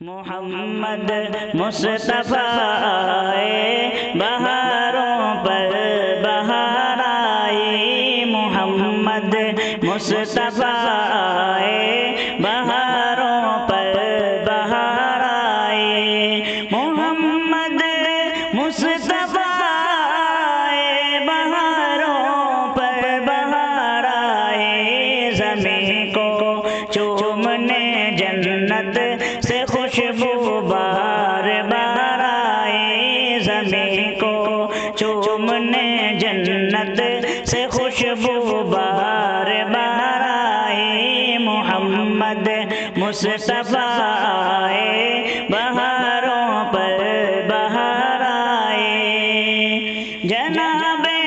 मोहम्मद मुस्तफ़ा आए, बहारों पर बहार आई। मोहम्मद मुस्तफ़ा आए, बहारों पर बहार आई। मोहम्मद मुस्तफ़ा आए, बहारों पर बहार आई। ज़मीन को चूमने जन्नत से खुशबू बार बार आई। ज़मीन को चूमने जन्नत से खुशबू बार बार आई। मोहम्मद मुस्तफ़ा आए, बहारों पर बहार आए। जनाबे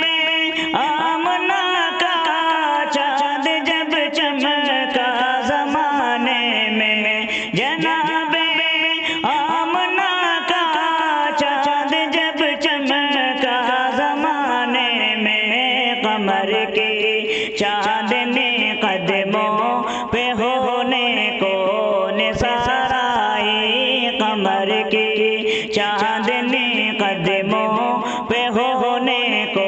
आमना का चाँद जब चमका ज़माने में, जनाबे आमना का चाँद जब चमका ज़माने में, कमर की चाँदनी कदमों पे होने को निसार आई। कमर की चाँदनी कदमों पे होने को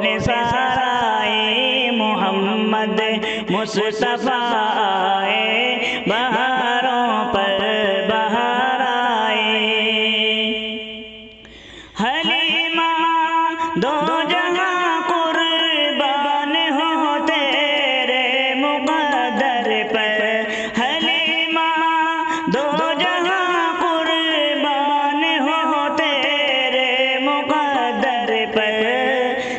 निसार आई। मोहम्मद मुस्तफ़ा आए, बहारों पर बहार आए। हलीमा दो जहां कुर्बान हो तेरे मुक़द्दर पर। हलीमा दो जहां कुर्बान हो तेरे मुक़द्दर पर।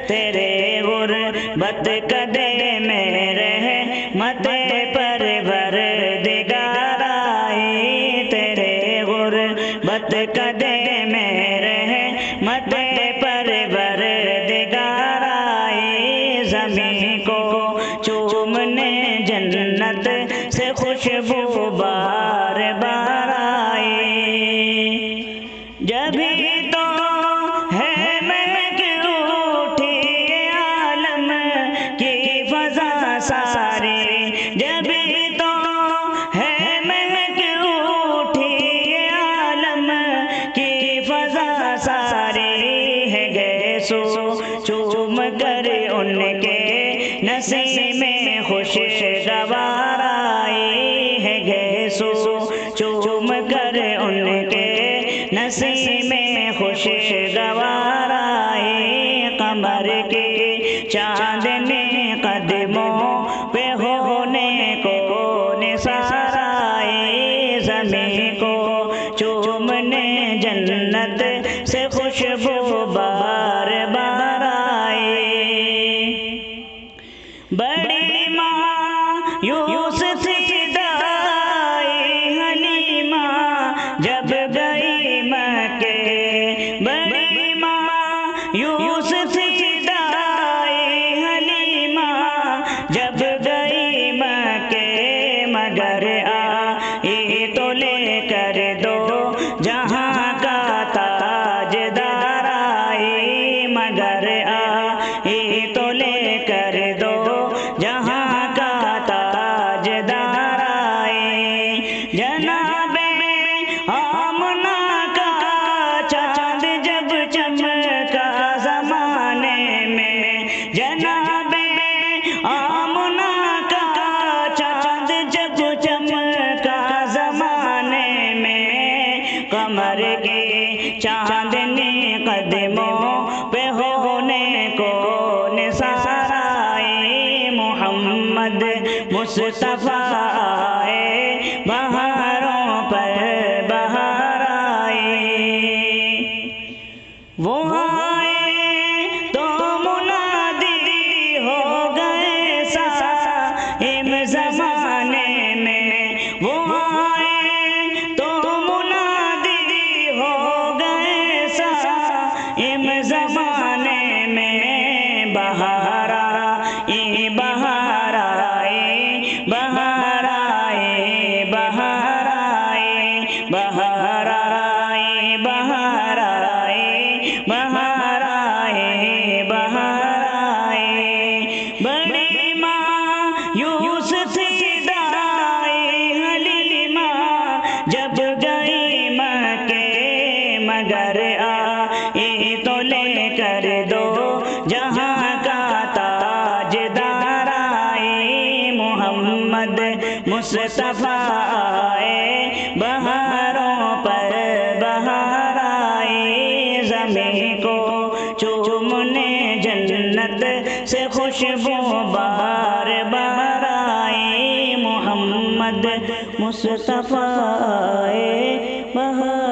तेरे गुरबत कदे में रहमते परवरदिगार आई। तेरे गुरबत कदे में रहमते परवरदिगार आई। ज़मीन को चूमने जन्नत से खुशबू बार बार आई। जभी तो है महक उठी आलम की फ़ज़ा सारी। जभी तो है महक उठी आलम की फ़ज़ा सारी। है गए सो चूम कर उनके नसीब में खुशगवार आई। है गए सो चूम कर उनके नसीब में खुशगवार आई। कमर की चाँदनी कदमों पे होने को निसार आई। ज़मीन को चूमने जन्नत से खुशबू बार बार आई। बड़ी माँ यूसुफ दाई हलीमा जब गई मक्के। बड़ी माँ यूसुफ दाई हलीमा जब गई मक्के। मगर आई तो लेकर दो जहाँ का ताजदार आई। मगर आई तो लेकर दो जहाँ का ताजदार आई। जनाबे आमना का चाँद जब चमका ज़माने में, जनाबे आमना का चाँद जब चमका ज़माने में, कमर की चाँदनी कदमों पे होने को निसार आई। मोहम्मद मुस्तफ़ा आए, बहारों पर बहार आई। वो आए तो मुनादी हो गए साइम ज़माने में। वो आए तो मुनादी हो गए साइम ज़माने में। बहार आई, बहार आई, बहार आई, बहार आई, बहार आई, बहार आई, बहार आई, बहार आई। बड़ी माँ यूसुफ दाई हलीमा जब गई मगर आए तो लेकर दो जहाँ का ताजदार आए। मोहम्मद मुस्तफा आए, बहारों पर बहार आए। ज़मीं को चूमने जन्नत से खुशबू बार बार आए। मोहम्मद मुस्तफा आए, बहार